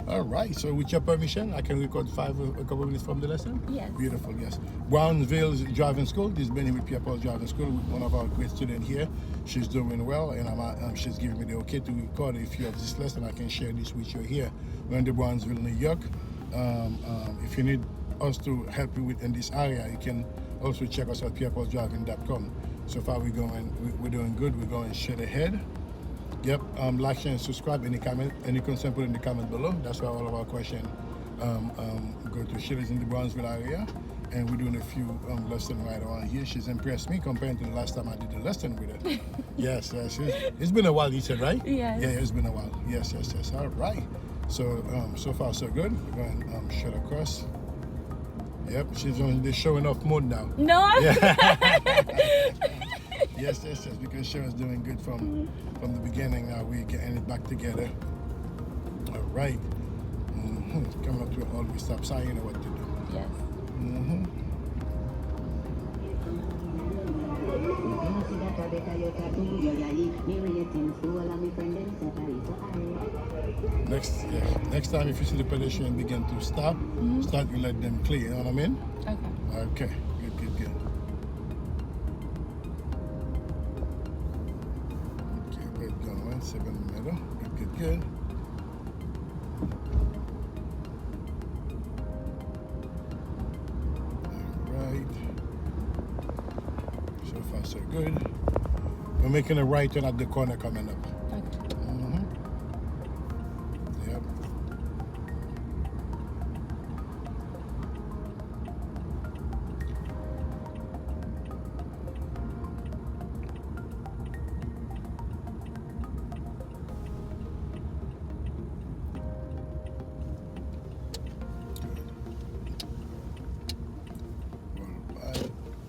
All right. So with your permission, I can record a couple of minutes from the lesson? Yes. Beautiful, yes. Brownsville Driving School. This has been with Pierre Paul Driving School with one of our great students here. She's doing well, and she's giving me the okay to record a few of this lesson. I can share this with you here. We're in the Brownsville, New York. If you need us to help you in this area, you can also check us out at pierrepaulsdriving.com. So far we're doing good. We're going straight ahead. Yep. Like, share, and subscribe. Any comment, any concern, put in the comment below. That's why all of our questions go to Sheila's in the Brownsville area, and we're doing a few lessons right around here. She's impressed me compared to the last time I did the lesson with her. Yes. It's been a while, you said, right? Yes. Yeah, it's been a while. Yes. All right. So so far so good. We're going straight across. Yep, she's on the showing off mode now. No. Yes, because Cheryl's doing good from the beginning. Now we're getting it back together. All right. Coming up to an always stop sign, you know what to do. Yes. Next time if you see the pedestrian begin to stop, start to let them clear, you know what I mean? Okay. Good. Okay, good going. 7 in the middle. Good. Alright. So far so good. We're making a right turn at the corner coming up. Yep.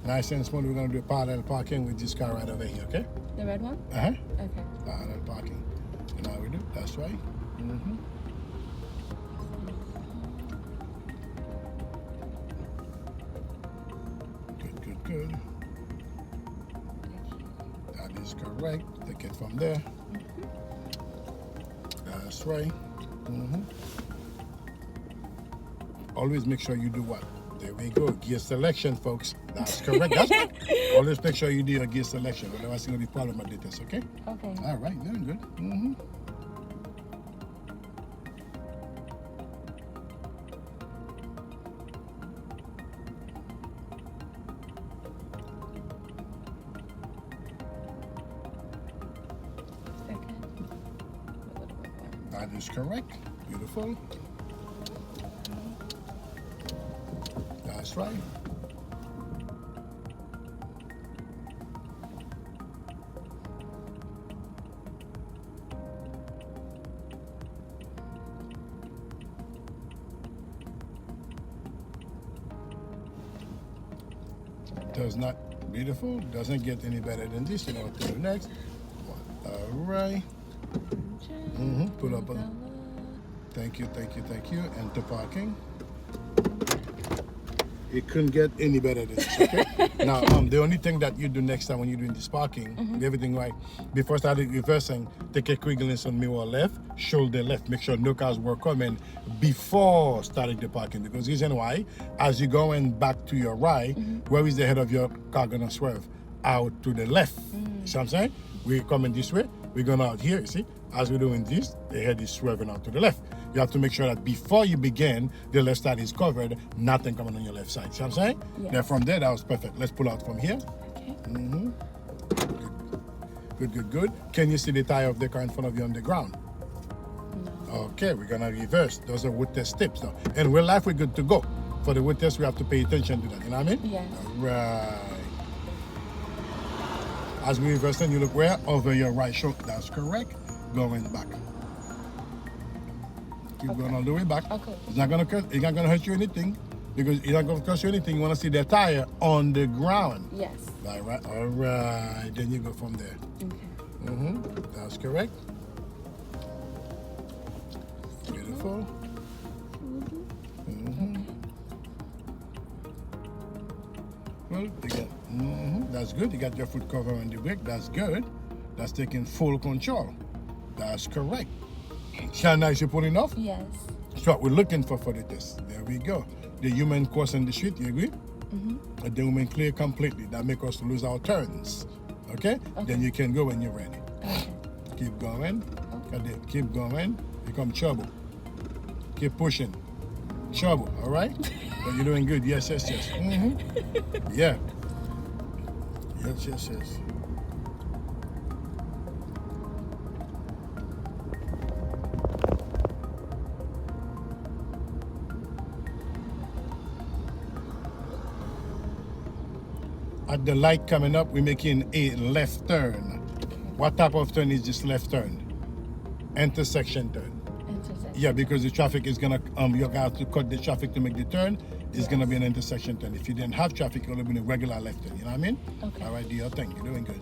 Nice and smooth. We're going to do parallel parking with this car right over here, okay? The red one? Okay. Parallel Parking. And now we do. That's right. Good. That is correct. Take it from there. That's right. Always make sure you do what? There we go. Gear selection, folks. That's correct. That's right. Always make sure you do your gear selection. Otherwise, it's going to be problem at the test, okay? Okay. All right. Doing good. That is correct. Beautiful. That's right. Does not beautiful. Doesn't get any better than this. You know what to do next. All right. Pull up. Thank you. Enter parking. It couldn't get any better than this, okay? Now, the only thing that you do next time when you're doing this parking, everything right, before starting reversing, take a quick glance on mirror left, shoulder left, make sure no cars were coming before starting the parking. Because the reason why, as you're going back to your right, where is the head of your car gonna swerve? Out to the left. See what I'm saying? We're coming this way, we're going out here, you see? As we're doing this, the head is swerving out to the left. You have to make sure that before you begin, the left side is covered, nothing coming on your left side. See what I'm saying? Yes. Then from there, that was perfect. Let's pull out from here. Okay. Good. Can you see the tire of the car in front of you on the ground? No. Okay, we're gonna reverse. Those are wood test tips now. In real life, we're good to go. For the wood test, we have to pay attention to that. You know what I mean? Yes. Right. As we reverse, then you look where? Over your right shoulder. That's correct. Going back. Keep going all the way back. Okay. It's not gonna hurt you anything because it's not gonna cost you anything. You wanna see the tire on the ground. Yes. All right. Then you go from there. Okay. That's correct. Beautiful. Well, you got, that's good. You got your foot cover on the brake. That's good. That's taking full control. That's correct. See how nice you're pulling off? Yes. what we're looking for the test. There we go. The human crossing the street, you agree? The human clear completely. That make us lose our turns. Okay? Then you can go when you're ready. Okay. Keep going. Keep going. Become trouble. Keep pushing. Trouble, all right? But you're doing good. Yes, yes, yes. Yeah. Yes, yes, yes. At the light coming up, we're making a left turn. What type of turn is this left turn? Intersection turn. Intersection. Yeah, because the traffic is gonna you're gonna have to cut the traffic to make the turn. It's gonna be an intersection turn. If you didn't have traffic, it would have been a regular left turn. You know what I mean? Okay. All right, do your thing. You're doing good.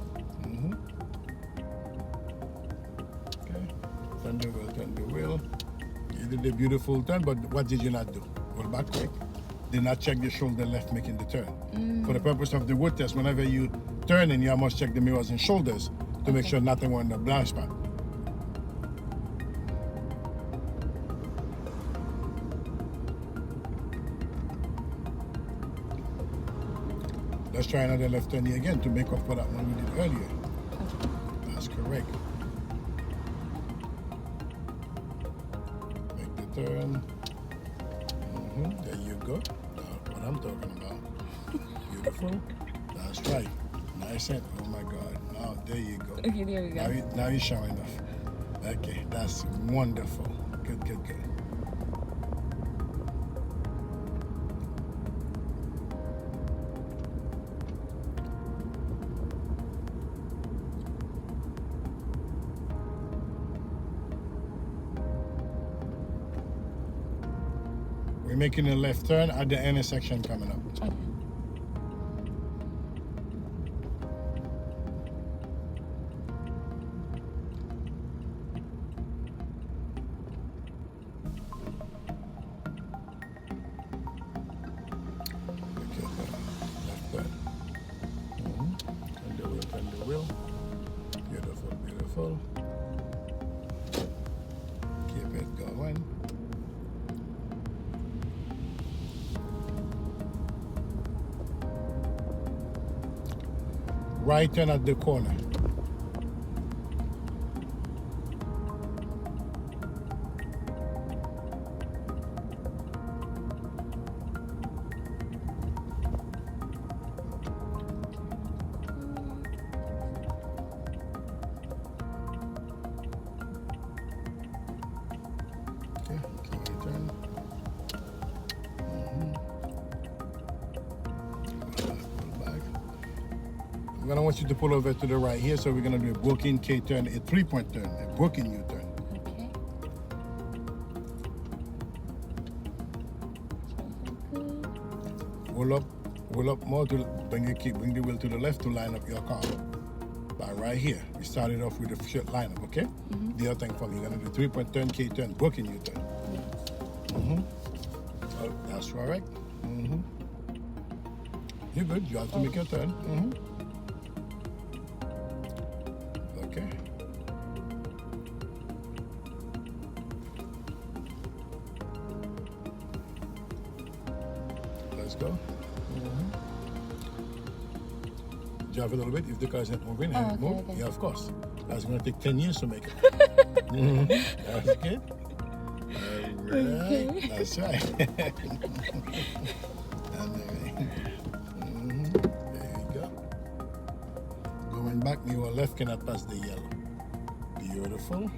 Okay. Turn the wheel. Turn the wheel. You did a beautiful turn, but what did you not do? Roll back quick. Did not check the shoulder left making the turn. For the purpose of the road test, whenever you turn in, you must check the mirrors and shoulders to make sure nothing was in the blind spot. Let's try another left turn here again to make up for that one we did earlier. That's correct. Make the turn. There you go. That's what I'm talking about. Beautiful. That's right. Nice and oh my God. Now there you go. Okay, there we go. Now you're showing off. Okay, that's wonderful. Good, good, good. We're making a left turn at the intersection coming up. Okay. Left turn. Turn the wheel, turn the wheel. Beautiful, beautiful. Keep it going. Right turn at the corner. Okay, keep your turn. Pull back. I'm gonna want you to pull over to the right here, so we're gonna do a broken K turn, a 3-point turn, a broken U turn. Okay. Roll up more to bring the wheel to the left to line up your car. But right here, we started off with a short lineup, okay? The other thing for me, you're gonna do 3-point turn, K turn, broken U turn. Oh, that's right. You're good. You have to make your turn. Okay. Let's go. Drive a little bit. If the car is not moving, and it move. Okay. Yeah, of course. That's going to take 10 years to make it. That's good. All right. Okay. That's right. And there you go. Going back, your left cannot pass the yellow. Beautiful.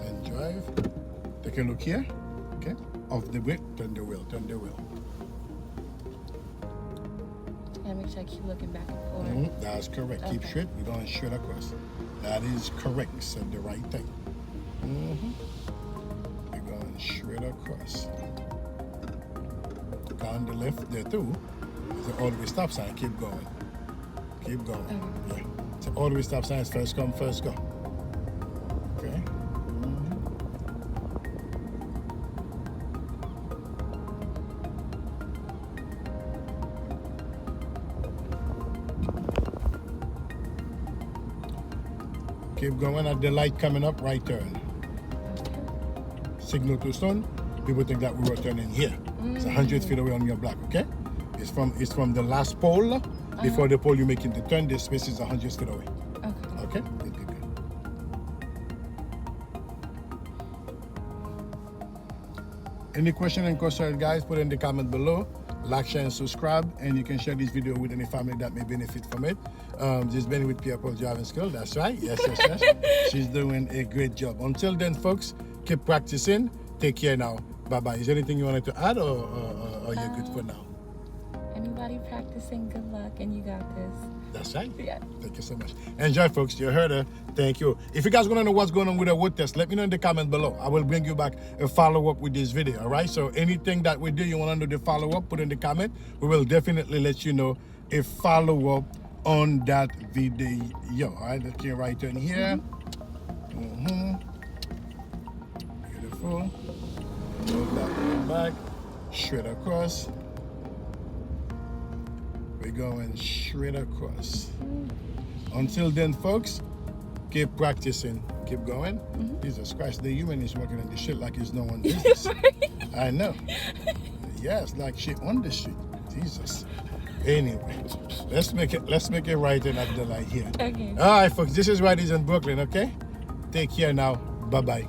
And drive. Take a look here. Okay. Off the brake, turn the wheel, turn the wheel. Gotta make sure I keep looking back and forth. That's correct. Keep Okay. straight. We're going straight across. That is correct. Said the right thing. We're going straight across. Go on the left there too. It's an all-the-way stop sign. Keep going. Keep going. Yeah. It's an all-the-way stop sign. It's first come, first go. Okay. Keep going at the light coming up, right turn. Okay. signal too soon, people think that we were turning here. It's 100 feet away on your block, okay? It's from the last pole, before the pole you're making the turn, this space is 100 feet away. Okay? Good. Any question and concern, guys, put in the comment below. Like, share, and subscribe, and you can share this video with any family that may benefit from it. This is Benny with Pierre Paul Driving School. That's right. Yes. She's doing a great job. Until then, folks, keep practicing. Take care now. Bye-bye. Is there anything you wanted to add, or you're good for now? Anybody practicing, good luck, and you got this. That's right. Yeah. Thank you so much. Enjoy, folks. You heard her. Thank you. If you guys want to know what's going on with the road test, let me know in the comment below. I will bring you back a follow-up with this video, all right? So anything that we do, you want to know the follow-up, put in the comment. We will definitely let you know a follow-up on that video, all right? Let's get right in here. Beautiful. Move that one back. Straight across. We're going straight across. Until then, folks, keep practicing. Keep going. Jesus Christ, the human is working on this shit like it's no one business. I know. Yes, like shit on the street. Jesus. Anyway, let's make it right in at the light here. Okay. All right, folks. This is Riders in Brooklyn. Okay. Take care now. Bye bye.